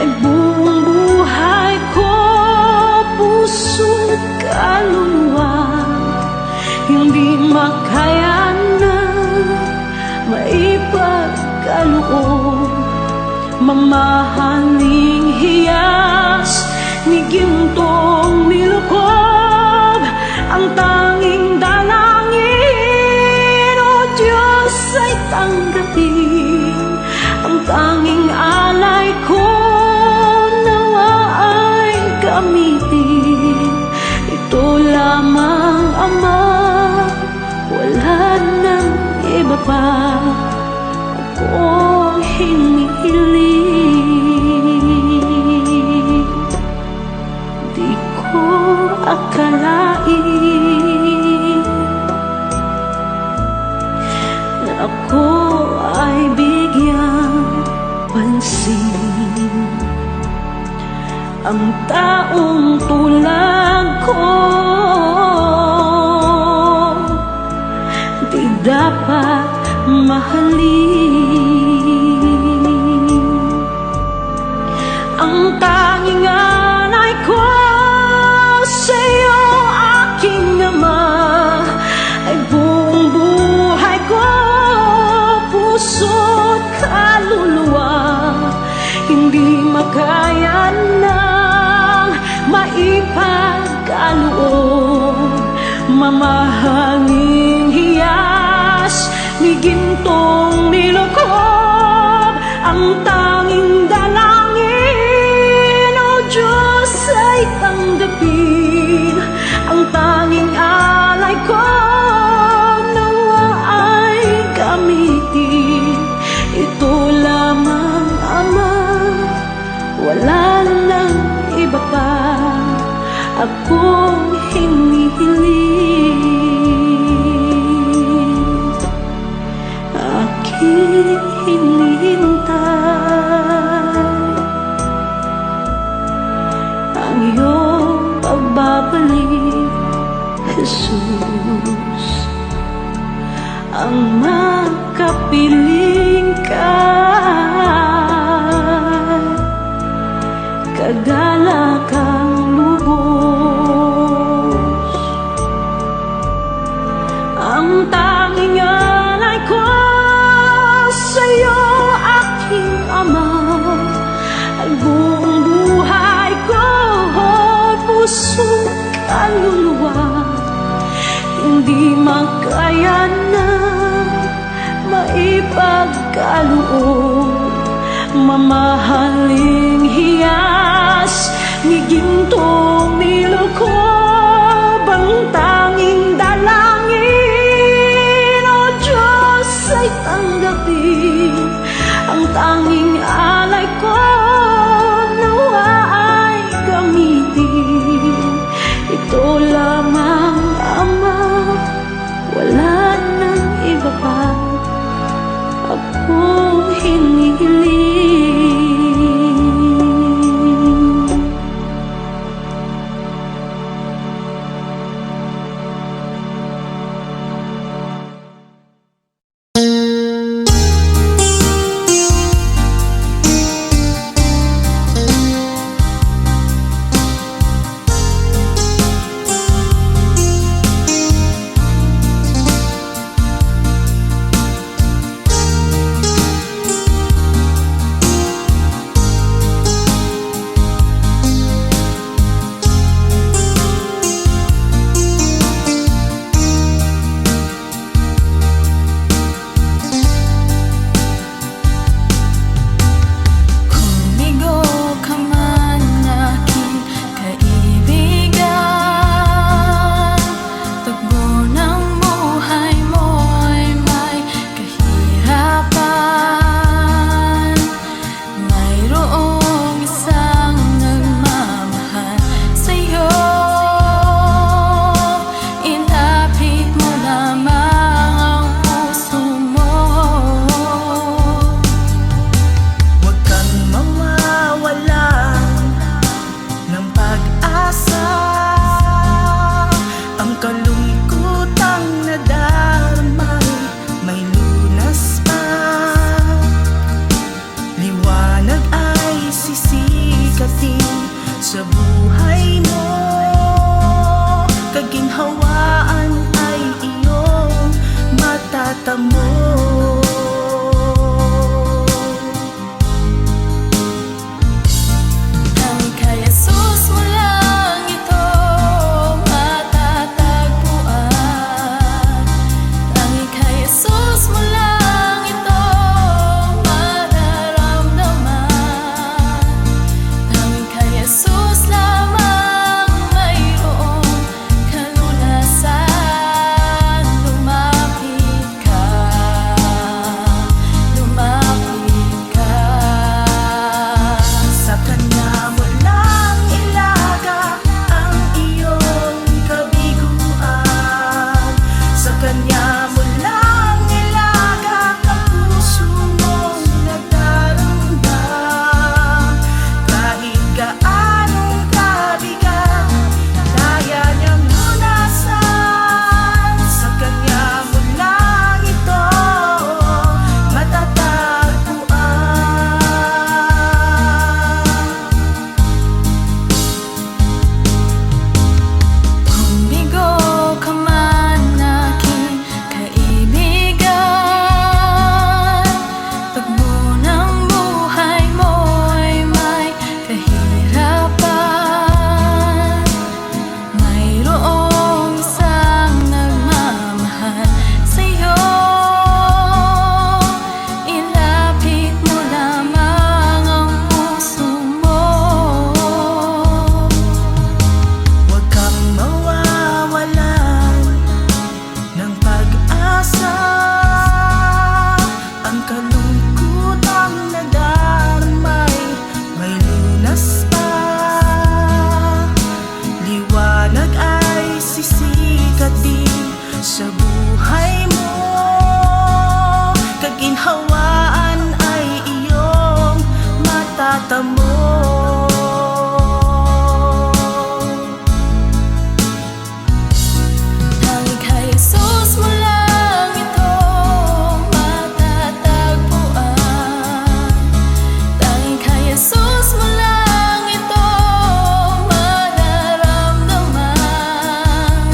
ay buong buhay ko, puso't kaluluwa, hindi makaya na maipagkaloob. Mamahaling hiyas ni gintong nilukob, ang tanging dalangin, o Diyos, ay tanggapin. Ang tanging alay ko, nawa ay gamitin. Ito lamang, Ama, wala nang iba pa akong hinihiling. Di ko akalain na ako ay bigyang pansin. Ang taong tulad ko di dapat mahalin. Ang tanging alay ko sa'yo, aking Ama, ay buong buhay ko, puso't kaluluwa, hindi makaya nang maipagkaloob. Mamahaling hiyas ni gintong nilukob, ang tanging dalangin, o Diyos, ay tanggapin. Ang tanging alay ko, nawa ay gamitin. Ito lamang, Ama, wala nang iba pa akong hinihiling. Aking hinihintay ang iyong pagbabalik, Jesus. Ang makapiling ka, kagalakang lubos. Ang tanging alay ko sa'yo, aking Ama, ay buong buhay ko, puso't kaluluwa, hindi makaya na maipagkaloob. Mamahaling hiyas ni gintong nilukob, ang tanging dalangin, o Diyos, ay tanggapin. Ang tanging alay ko, nawa ay gamitin. Ito lamang, Ama, wala nang iba pa akong hinihiling. mo. Tanging kay Jesus mo lang ito matatagpuan. Tanging kay Jesus mo lang ito mararamdaman.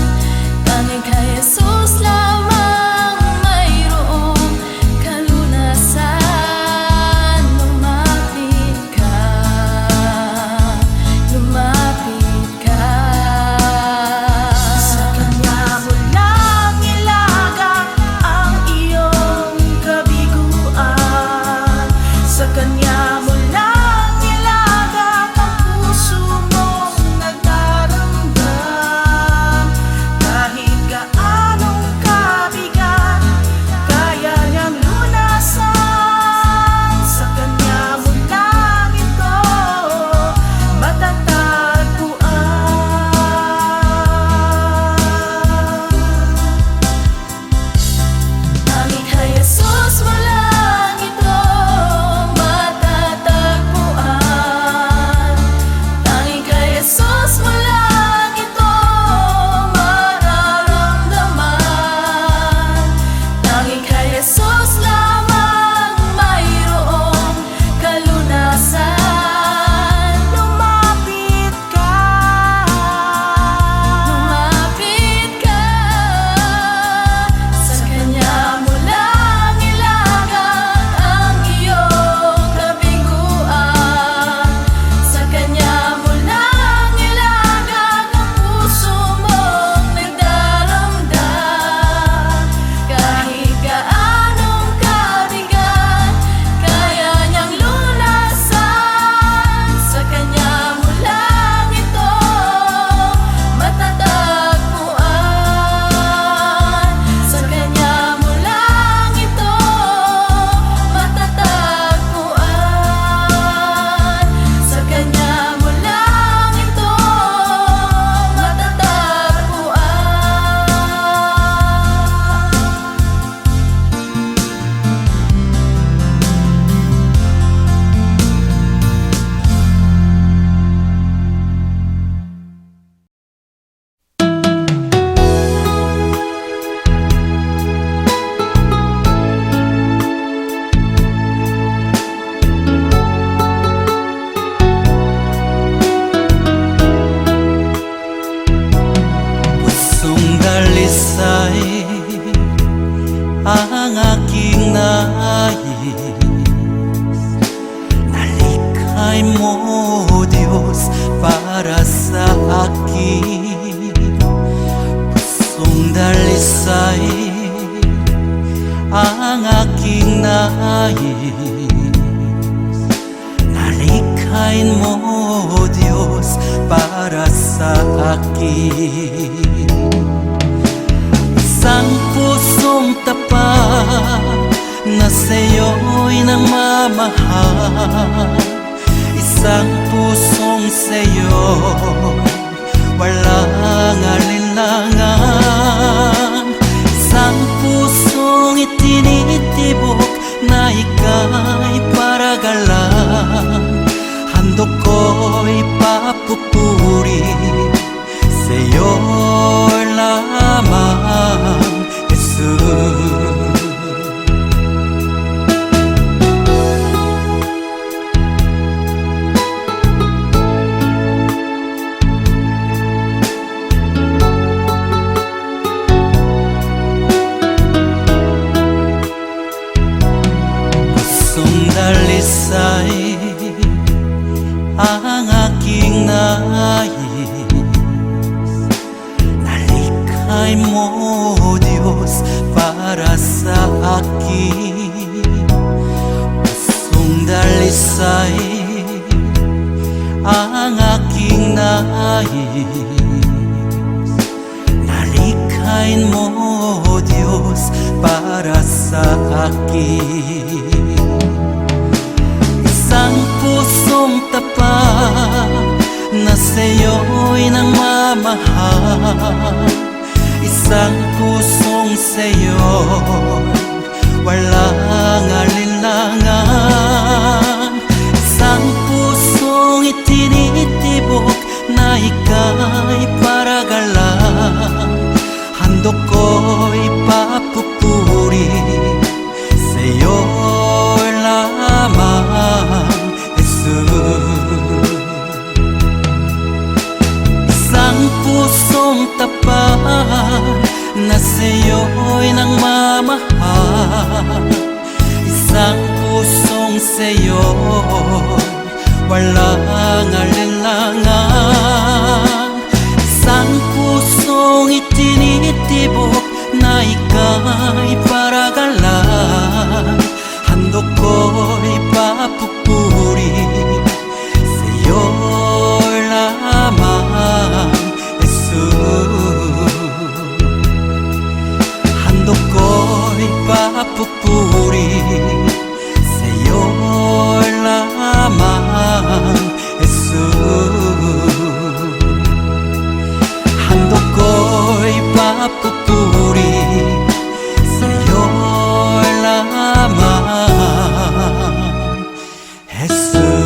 Tanging kay Jesus lamang mayroong kalunasan. Lumapit ka, lumapit ka. Sa Kanya mo lang ilaga ang iyong kabiguan. Sa Kanya mo lang ilaga ang puso mong nagdaramdam. Kahit gaanong kabigat, kaya niyang lunasan. Sa Kanya mo lang ito matatagpuan. Tanging kay Jesus mo lang ito matatagpuan. Tanging kay Jesus mo lang ito mararamdaman. Tanging kay Jesus lamang mayroong kalunasan. Lumapit ka, lumapit ka. Sa Kanya mo lang ilagang ang iyong kabiguan. Sa Kanya mo lang ilagang ang puso mong nagdaramdam. Kahit gaanong kabigat, kaya niyang lunasan. Sa Kanya mo lang ito matatagpuan. Sa Kanya mo lang ito matatagpuan. Sa Kanya mo lang ito Pusong dalisay ang aking nais. Nalikhay mo, Diyos, para sa akin. Pusong dalisay ang aking nais. Nalikhain mo, Diyos, para sa akin. Isang pusong tapat na sa'yo'y nagmamahal. Isang pusong sa'yo walang alinlangan. Isang pusong itinitibok na ika'y paragalan. Handog ko'y papupuri sa'yo lamang, Jesus. Pusong dalisay ang aking nais. Nalikhay mo, Diyos, para sa akin. Pusong dalisay ang aking nais. Nalikhain mo, Diyos, para sa akin. Isang pusong tapat na sa'yo'y nagmamahal. Isang pusong sa'yo walang alinlangan. Isang puso itinitibok na ika'y paragalang handog ko'y papupuri sa'yo lamang, Jesus. Isang pusong tapat na sa'yo'y nangmamahal, isang pusong sa'yo'y walang alinlangan, isang pusong itinitibok na ika'y paragalang handog ko'y papupuri sa'yo lamang, Jesus. Handog ko'y papupuri sa'yo lamang, Jesus. Handog ko'y papupuri sa'yo lamang, Jesus.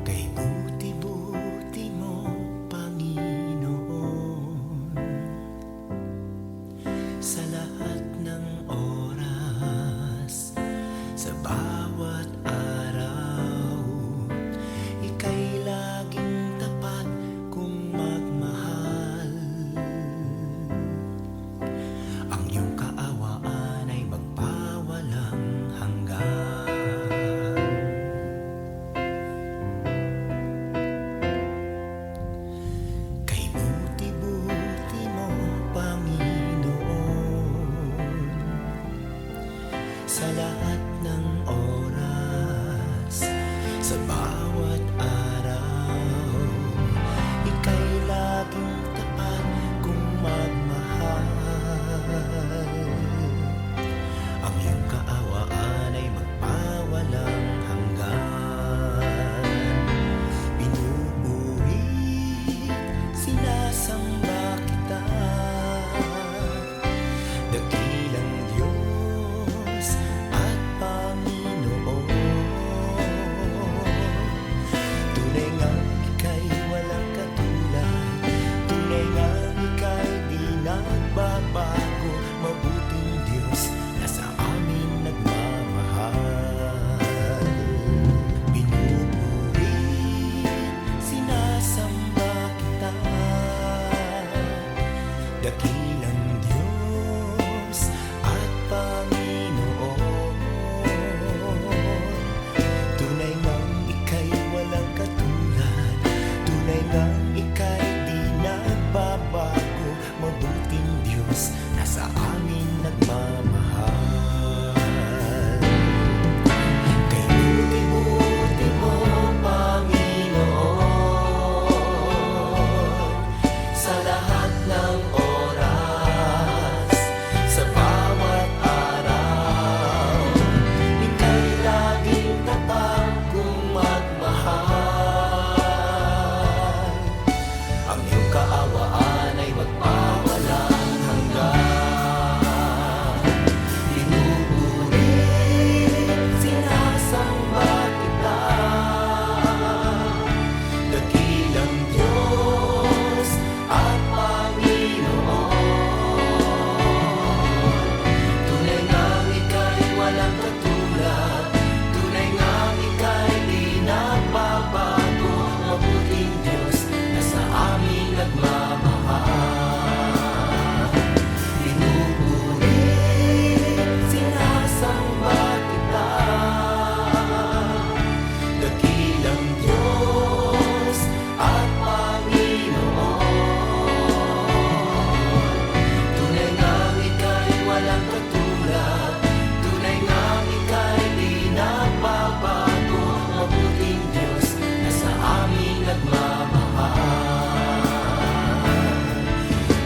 Kay buti-buti mo, Panginoon, sa lahat ng oras, sa bawat araw, ika'y laging tapat kung magmahal. Ang iyong kaawaan ay magpawalang hanggan. Kay buti-buti mo, Panginoon, sa lahat ng oras, sa bawat araw, ika'y laging tapat kung magmahal. Ang iyong kaawaan ay magpawalang hanggan. Pinupuri, sinasamba kita, dakilang Diyos at Panginoon. Tunay ngang ika'y walang katulad, tunay ngang ika'y di nagbabago, mabuting Diyos na sa amin nagmamahal. Pinupuri, sinasamba kita, dakilang Diyos at Panginoon. Tunay ngang ika'y walang katulad, tunay ngang ika'y di nagbabago, mabuting Diyos na sa amin nagmamahal. Kay buti-buti mo, Panginoon, sa lahat ng oras, sa bawat araw, ika'y laging tapat kung magmahal. Ang iyong kaawaan ay magpawalang hanggan. Pinupuri, sinasamba kita, dakilang Diyos at Panginoon. Tunay ngang ika'y walang katulad, tunay ngang ika'y di nagbabago, mabuting Diyos na sa amin nagmamahal. Pinupuri, sinasamba kita, dakilang Diyos at Panginoon. Tunay ngang ika'y walang katulad, tunay ngang ika'y di nagbabago, mabuting Diyos na sa amin nagmamahal.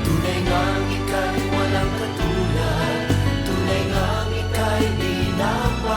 Tunay ngang ika'y walang katulad, tunay ngang ika'y di nagbabago,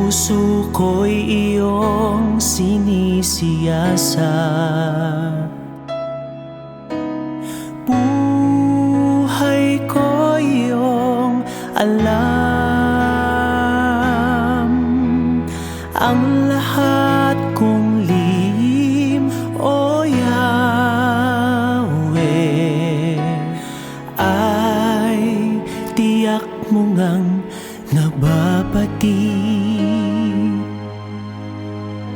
Puso ko'y iyong sinisiyasat, buhay ko iyong alam. Ang lahat kong lihim, O Yahweh, ay tiyak mo ngang nababati.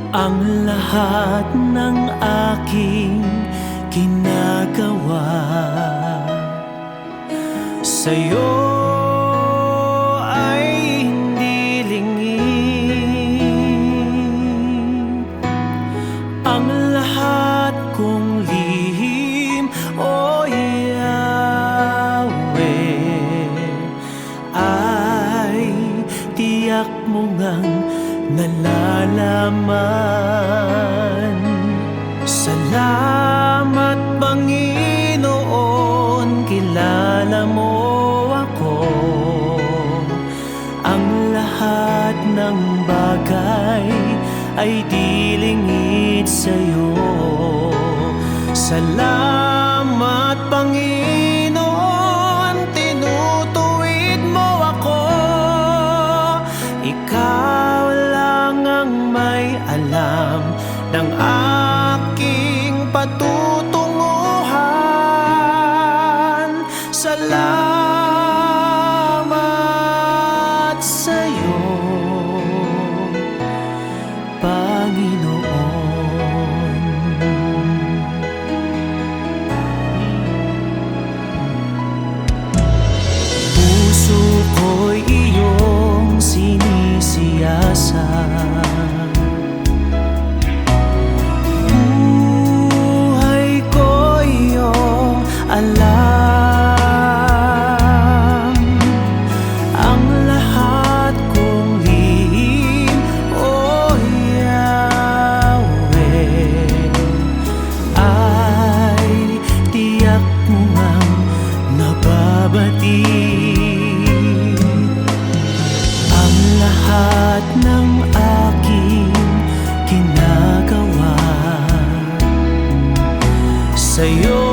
Ang lahat ng aking ginagawa sa'yo ay hindi lingid. Ang lahat kong lihim, O Yahweh, ay tiyak mo ngang nalalaman. Salamat, Panginoon, kilala mo ako. Ang lahat ng bagay ay di lingid sa'yo. Salamat, Panginoon, tinutuwid mo ako. Ikaw lang ang may alam ng aking patutunguhan. Salamat sa'yo, Panginoon. Puso ko'y iyong sinisiyasat, buhay ko iyong alam. Ang lahat kong lihim, O Yahweh, ay tiyak mo ngang nababati. Ang lahat ng aking ginagawa sa'yo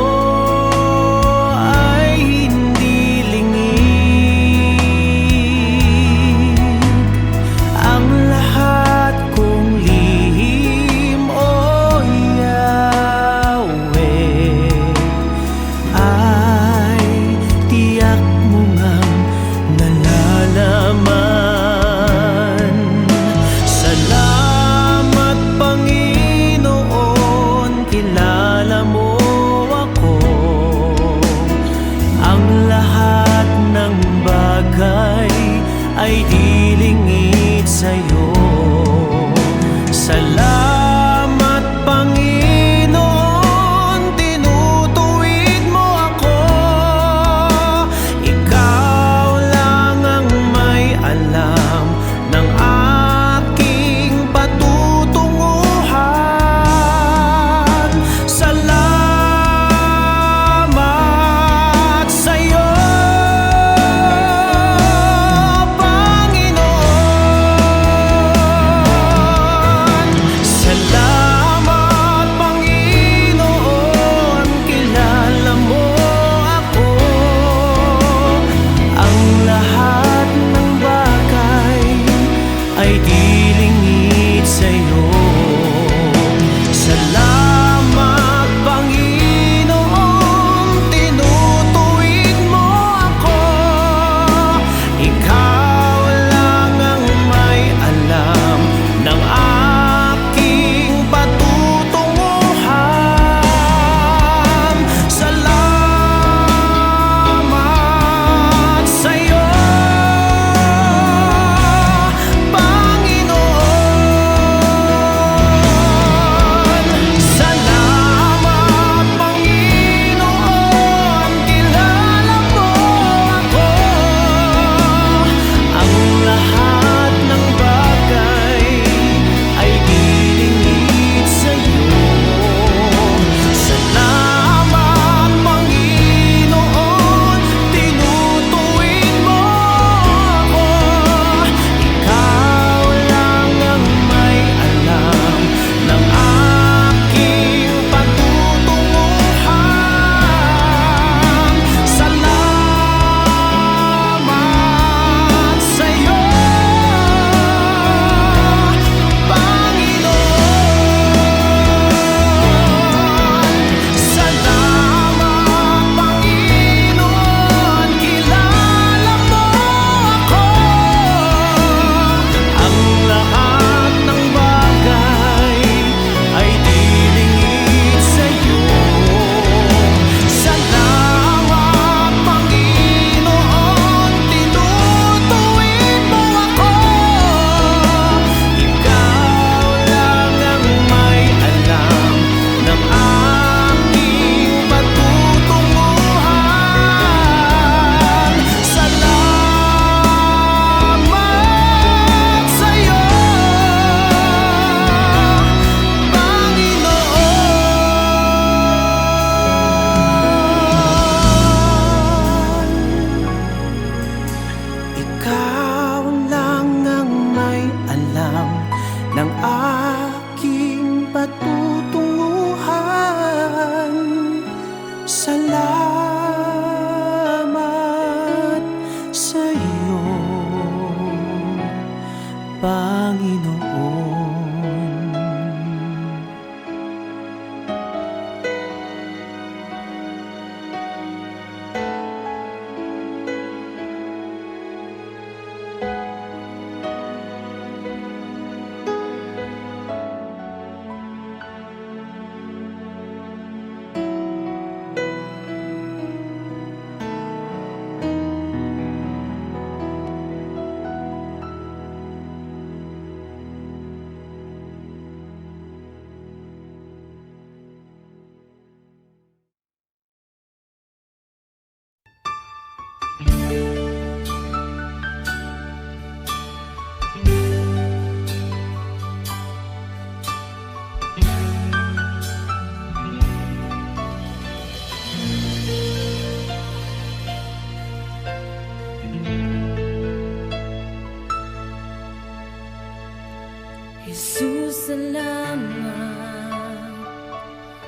salamat.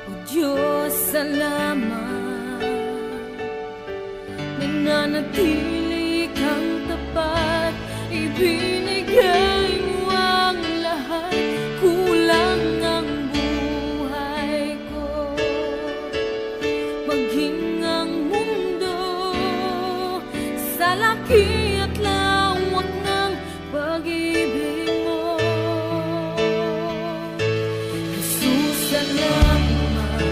O Diyos, salamat. Nananatili kang tapat, ibinigay mo ang lahat. Kulang ang buhay ko, maging ang mundo sa laki at lawak ng pag-ibig mo. Jesus, salamat.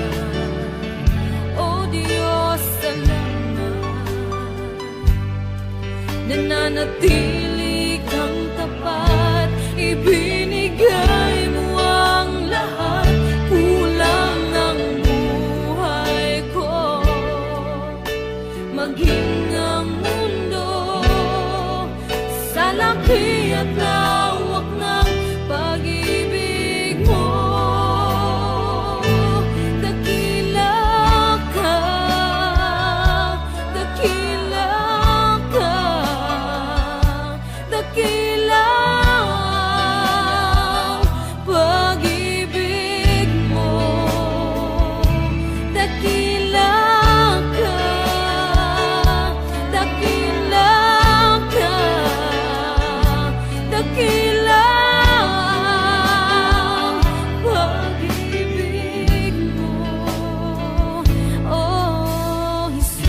O Diyos, salamat. Nananatili kang tapat, ibinigay mo ang lahat. Kulang ang buhay ko, maging ang mundo sa laki at lawak ng pag-ibig mo. Dakila ka, dakila ka, dakila ang pag-ibig mo. Dakila ka, dakila ka, dakila ang pag-ibig mo. Oh, Jesus.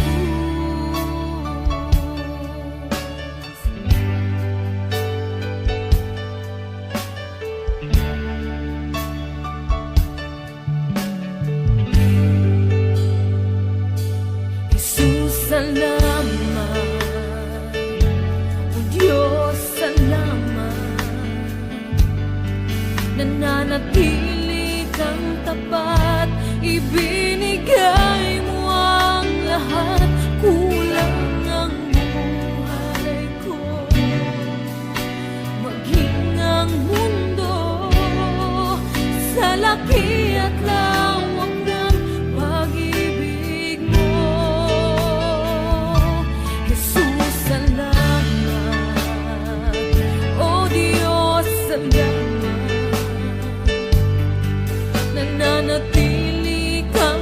Jesus, salamat. O Diyos, salamat. Nananatili kang tapat, ibinigay mo ang lahat. Kulang ang buhay ko, maging ang mundo sa laki at lawak ng pag-ibig mo. Jesus, salamat. O Diyos, salamat. Nananatili kang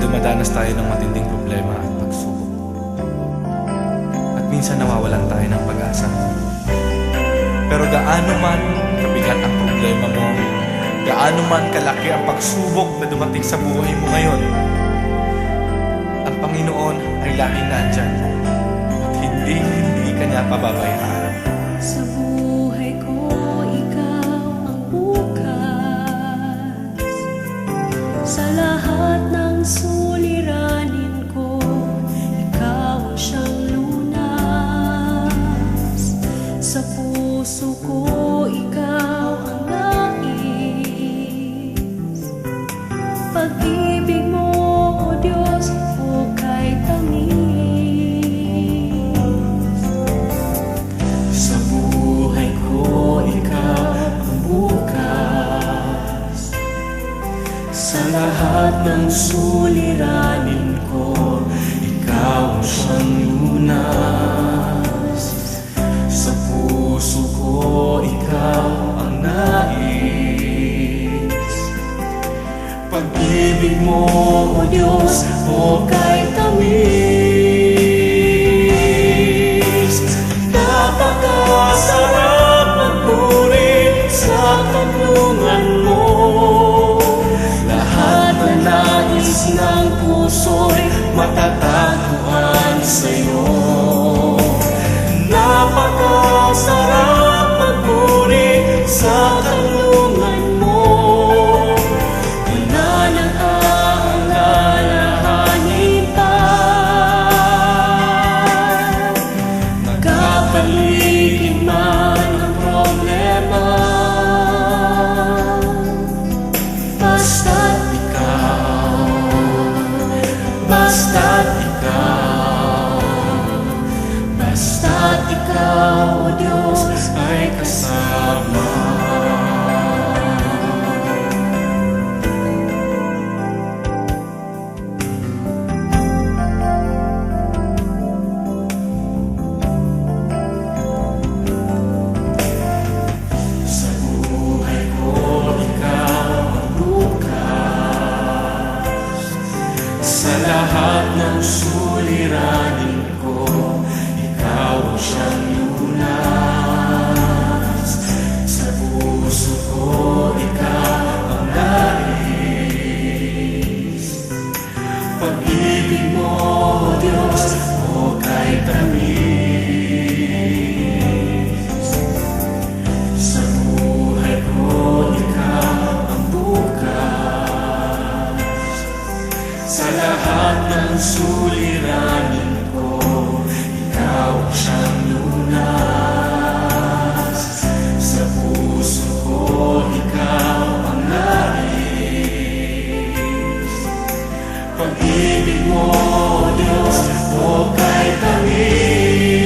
dumadanas tayo ng matinding problema at pagsubok. At minsan nawawalan tayo ng pag-asa. Pero gaano man kabigat ang problema mo, gaano man kalaki ang pagsubok na dumating sa buhay mo ngayon, ang Panginoon ay laging nandyan at hindi ka niya pababayaan. Sa buhay ko, ikaw ang bukas. Sa lahat ng suliranin ko, ikaw ang siyang lunas. Sa puso ko, ikaw ang nais. Pag-ibig mo, O Diyos, hukay tamis. Sa buhay ko, ikaw ang bukas. Sa lahat ng suliranin ko, ikaw ang siyang lunas. Sa puso ko, ikaw ang nais. Pag-ibig mo, O Diyos, hukay tamis. Napakasarap magpuri sa kanlungan mo. Lahat na nais ng puso'y matatagpuan sa'yo. Napakasarap magpuri sa kanlungan mo. Wala nang aalalahanin pa. Nagkapaligid man ang problema, basta't ikaw, basta't ikaw, basta't ikaw, O Diyos, ay kasama. Sa buhay ko, ikaw ang bukas. Sa lahat ng suliranin ko, ikaw ang siyang lunas. Sa puso ko, ikaw ang nais. Pag-ibig mo, O Diyos, hukay tamis. Sa buhay ko, ikaw ang bukas. Sa lahat ng suliranin ko, ikaw ang siyang lunas. Sa puso ko, ikaw ang nais. Pag-ibig mo, O Diyos, hukay tamis.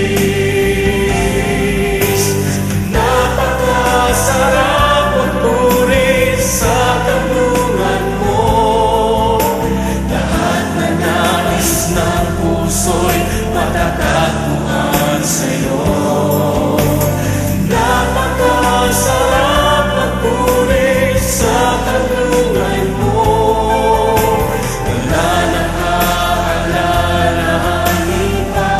Napakasarap magpuri sa kanlungan mo. Lahat na nais ng puso'y matatagpuan sa'yo. Napakasarap magpuri sa kanlungan mo. Wala nang aalalahanin pa.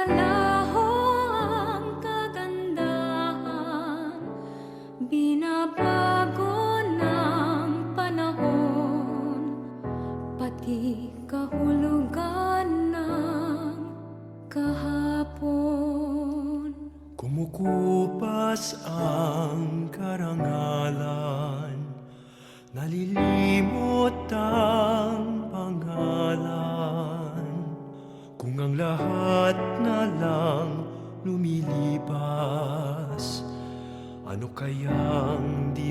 laho ang kagandahan, binabago ng panahon, pati kahulugan ng kahapon. Kumukupas ang karangalan, nalilimot ang pangalan. Kung ang lahat na lang lumilipas, ano kayang di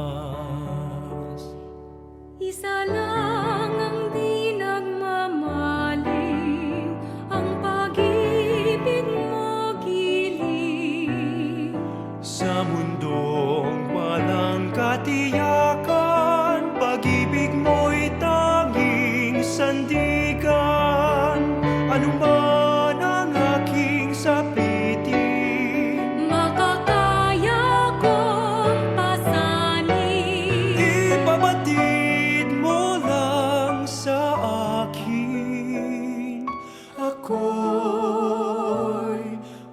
maagnas? Isa lang ang di nagmamaliw, ang pag-ibig mo giliw. Sa mundong walang katiyakan, pag-ibig mo'y tanging sandigan. Ano man ang aking sapitin, Makakaya kong pasanin. ipabatid mo lang sa akin. Ako'y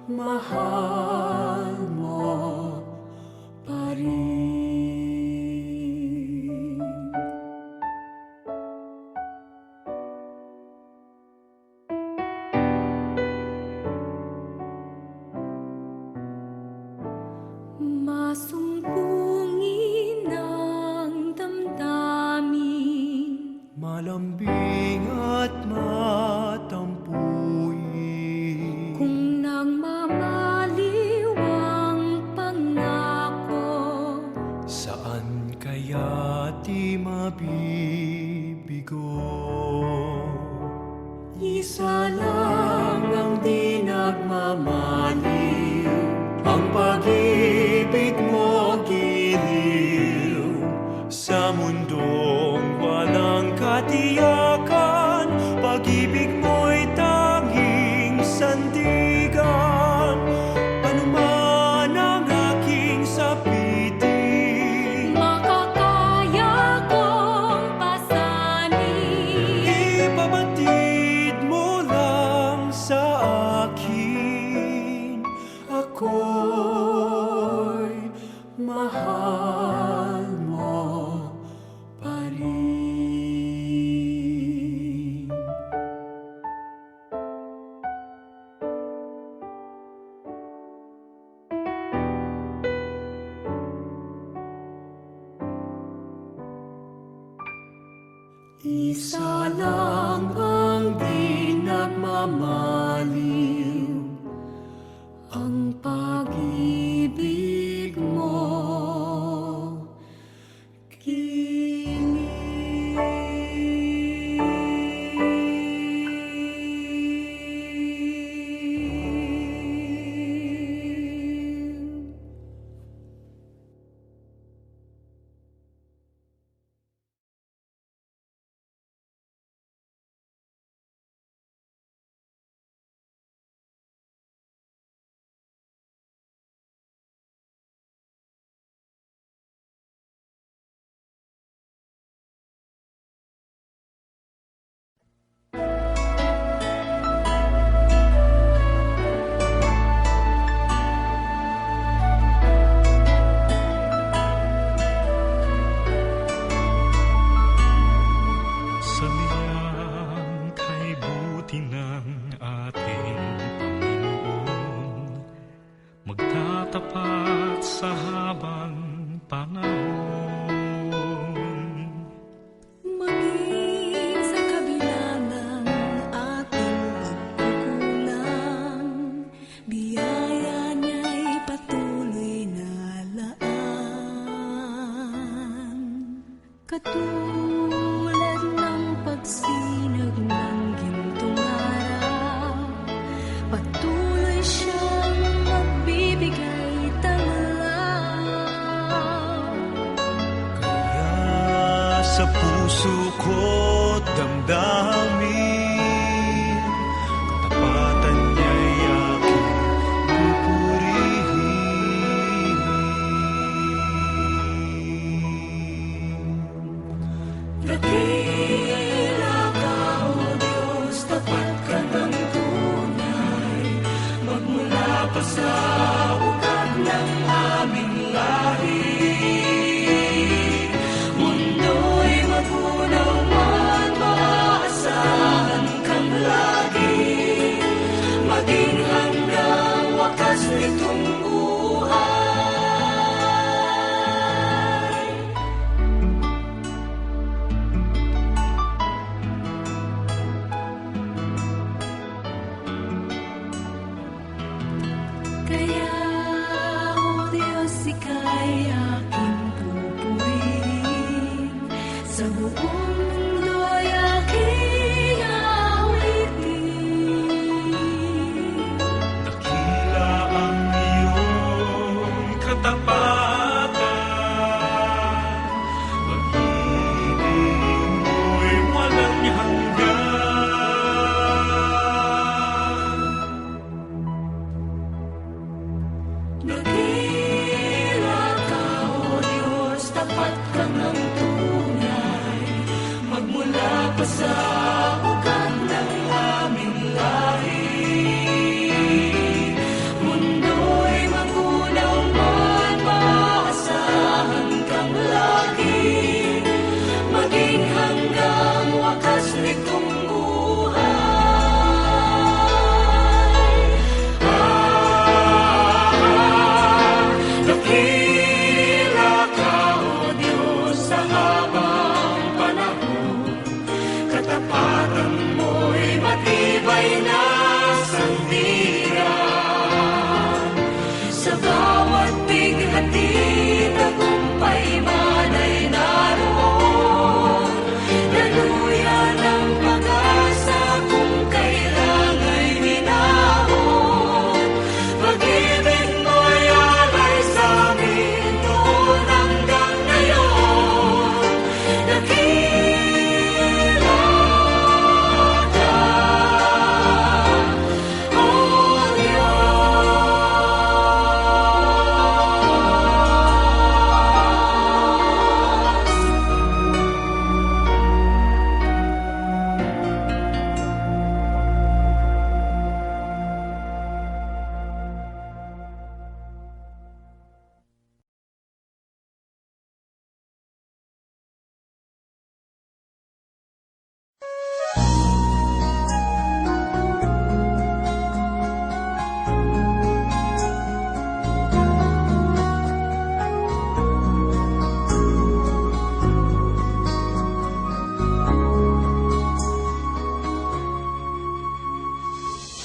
mahal mo pa rin. Masumpungin ang damdamin, Malambing at matampuin. kung nagmamaliw ang pangako. Saan kaya di mabibigo? Isa lang ang di nagmamaliw, ang pag-ibig mo giliw. Sa mundong walang katiyakan, pag-ibig mo'y tanging sandigan. Ano man ang aking sapitin, Makakaya kong pasanin. ipabatid mo lang sa akin. Ako'y mahal mo pa rin. Isa lang ang di nagmamaliw, ang pag-ibig mo giliw. Sa niyang kay buti ng ating Panginoon, magtatapat sa habang panahon. Maging sa kabila ng ating pagkukulang, biyaya niya'y patuloy na laan. Katulad ng pagsinag ng gintong araw, patuloy siyang magbibigay tanglaw.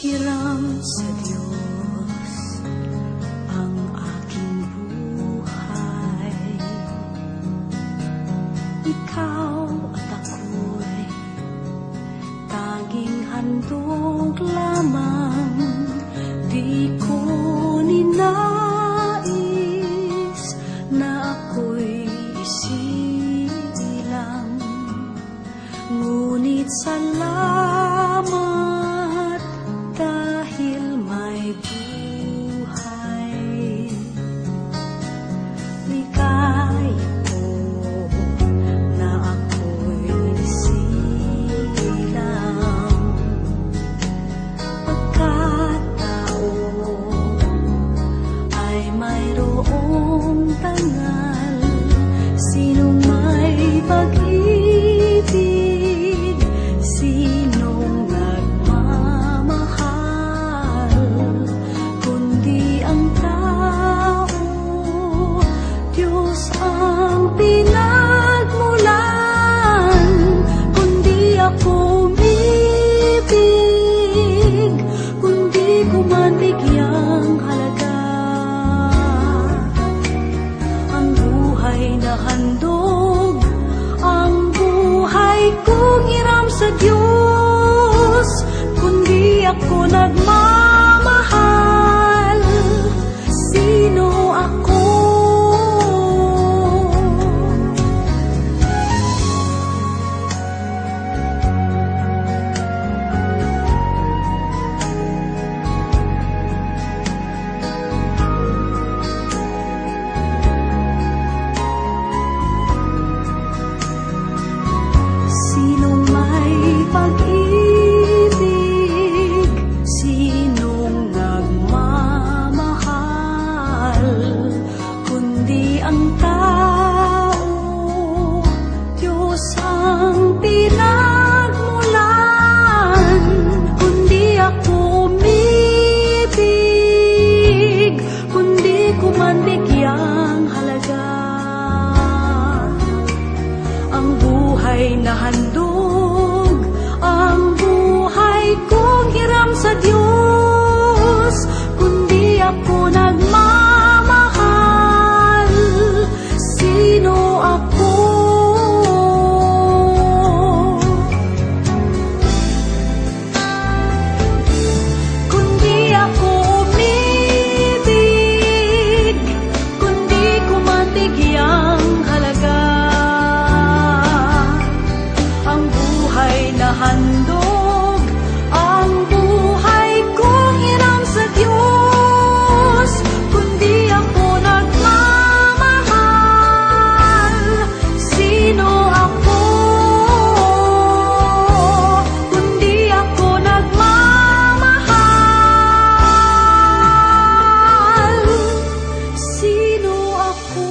hiram sa Diyos ang aking buhay. Ikaw at ako'y tanging handog lamang, di ko ninais na ako'y isilang. Ngunit salamat dahil may buhay. Ligaya ko na ako'y silang. Pagkatao ay mayroong tangal, sinong may pag-ibig, sinong nagmamahal, kundi ang tao, Diyos ang pinagmulan. Kundi ako umibig, kundi ko man bigyang halaga ang buhay na handog, ang buhay kong hiram sa Diyos. Kundi ako nagmamahal, sino ako? Sinong may pag-ibig, sinong nagmamahal, kundi ang tao, Diyos ang pinagmulan. Kundi ako umibig, kundi ko man bigyang halaga ang buhay na handog, ang buhay kong hiram sa Diyos. Kundi ako nagmamahal, sino ako? Kundi ako umibig, kundi ko man bigyang halaga ang buhay na handog, ang buhay kong hiram sa Diyos. Kundi ako nagmamahal, sino ako? Kundi ako nagmamahal, sino ako?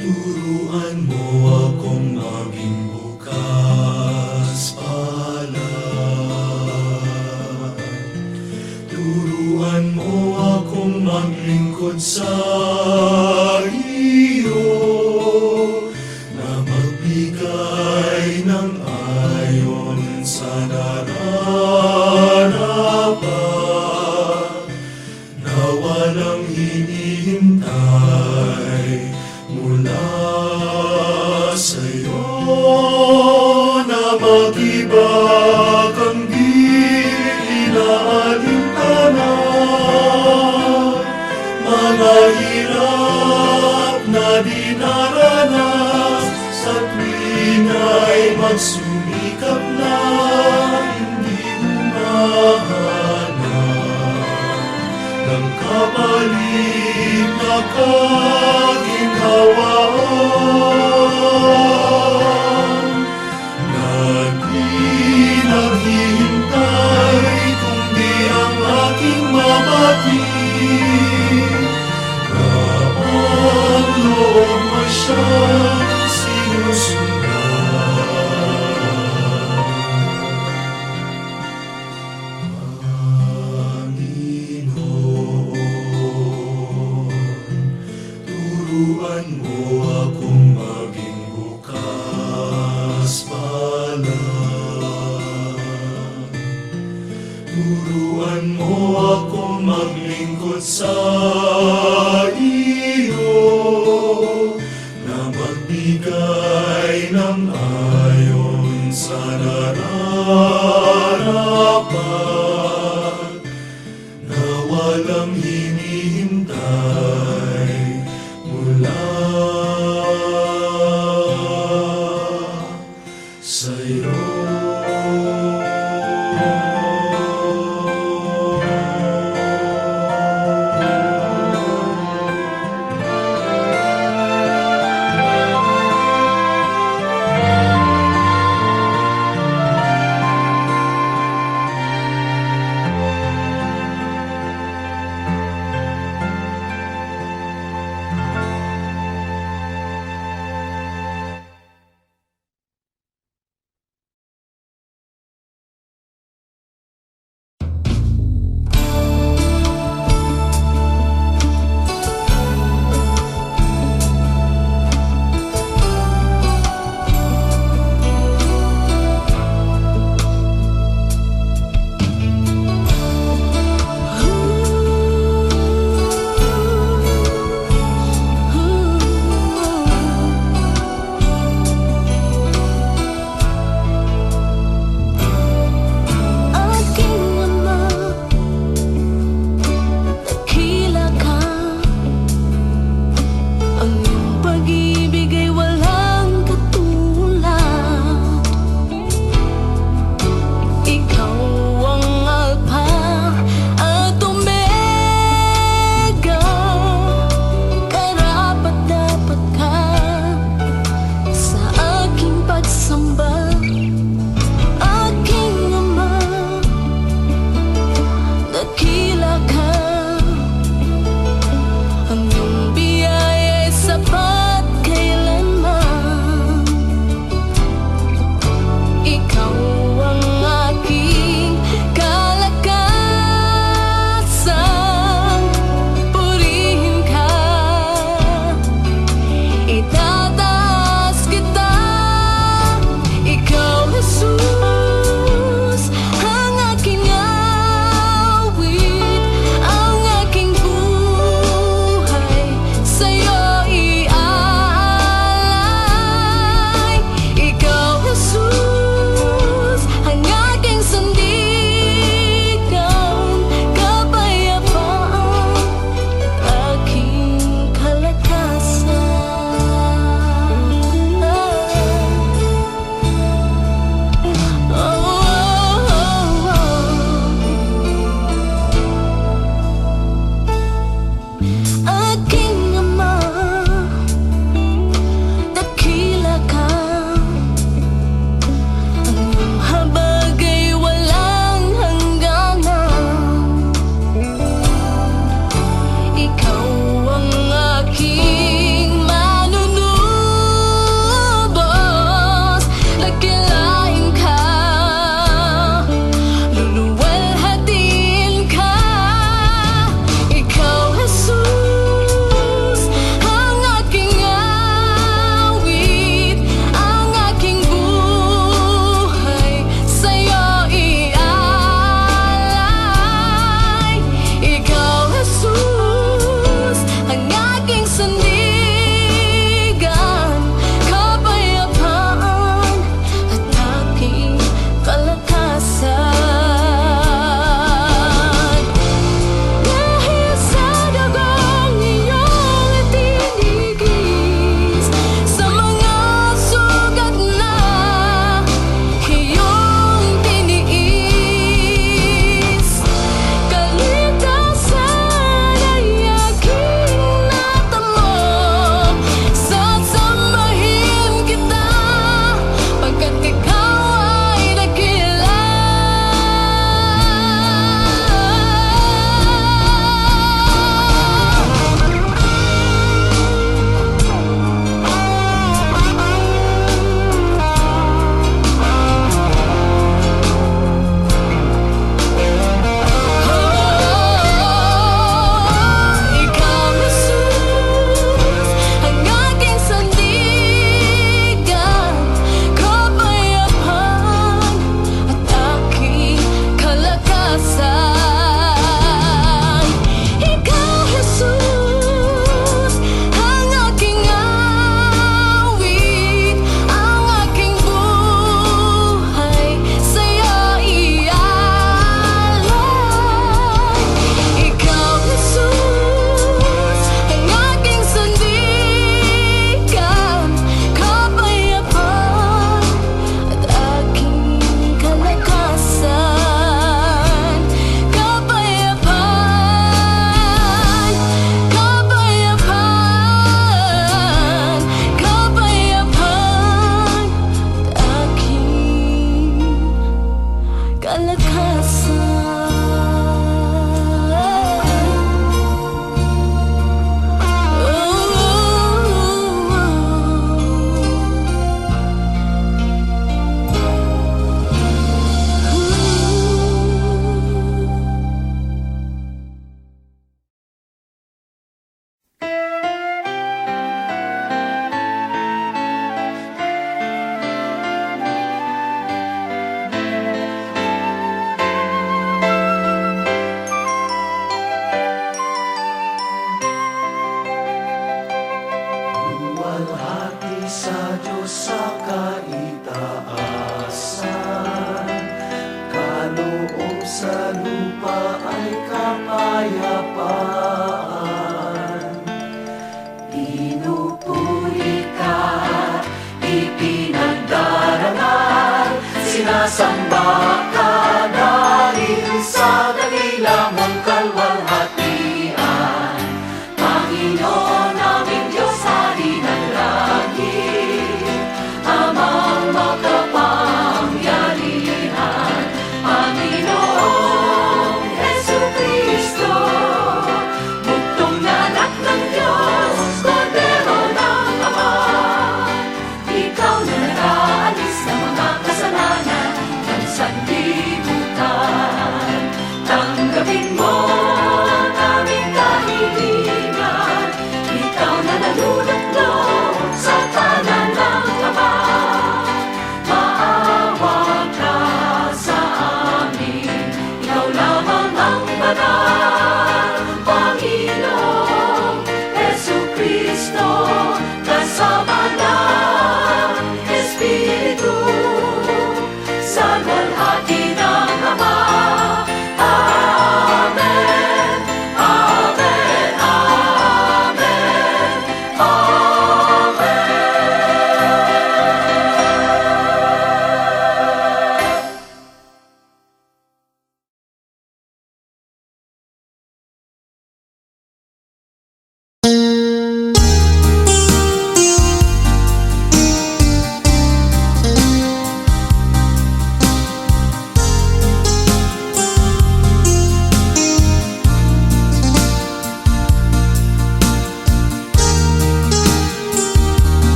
Turuan mo akong maging bukas palad. Turuan mo akong maglingkod sa iyo, na magbigay ng ayon sa nararapat, na walang hinihintay mula sa'yo. pagsumikap na hindi humahanap ng kapalit na kaginhawaan na di naghihintay kundi ang aking mabati na ang loob mo siyang sinusundan. Turuan mo akong maging bukas palad. Turuan mo akong maglingkod sa iyo, na magbigay ng ayon sa nararapat, na walang hinihintay mula sa'yo. sa kaitaasan, kaloob sa lupa ay kapayapaan. Pinupuri ka, ipinagdarangal, sinasamba ka dahil sa dakila mong kalwalhatian. Panginoon naming Diyos, Hari ng langit, Amang makapangyarihan, Panginoong Jesucristo, buktong na anak ng Diyos, Kordero ng Ama. Ikaw na nag-aalis ng mga kasalanan ng sanlibutan.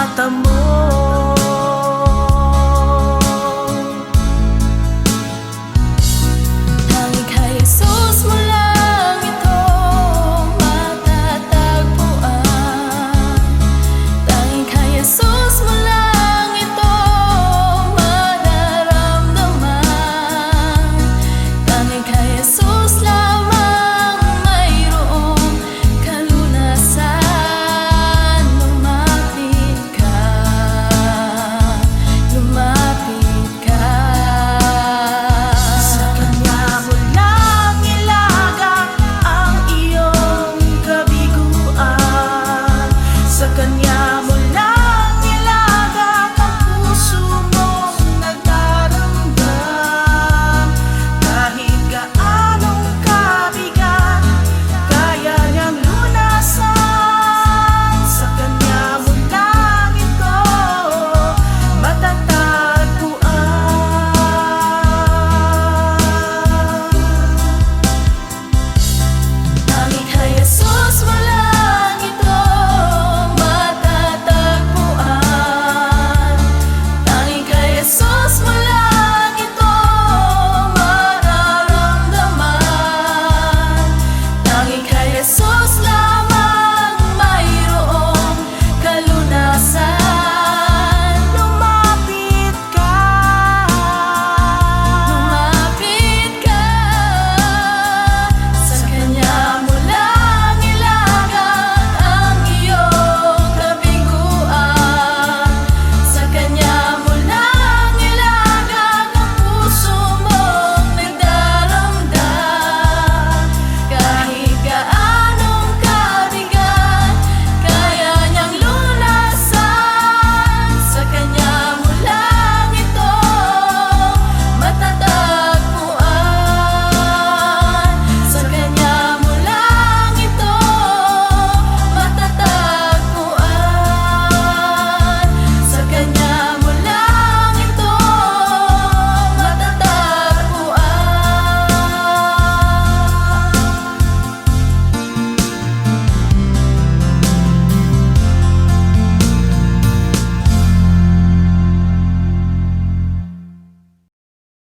mata mo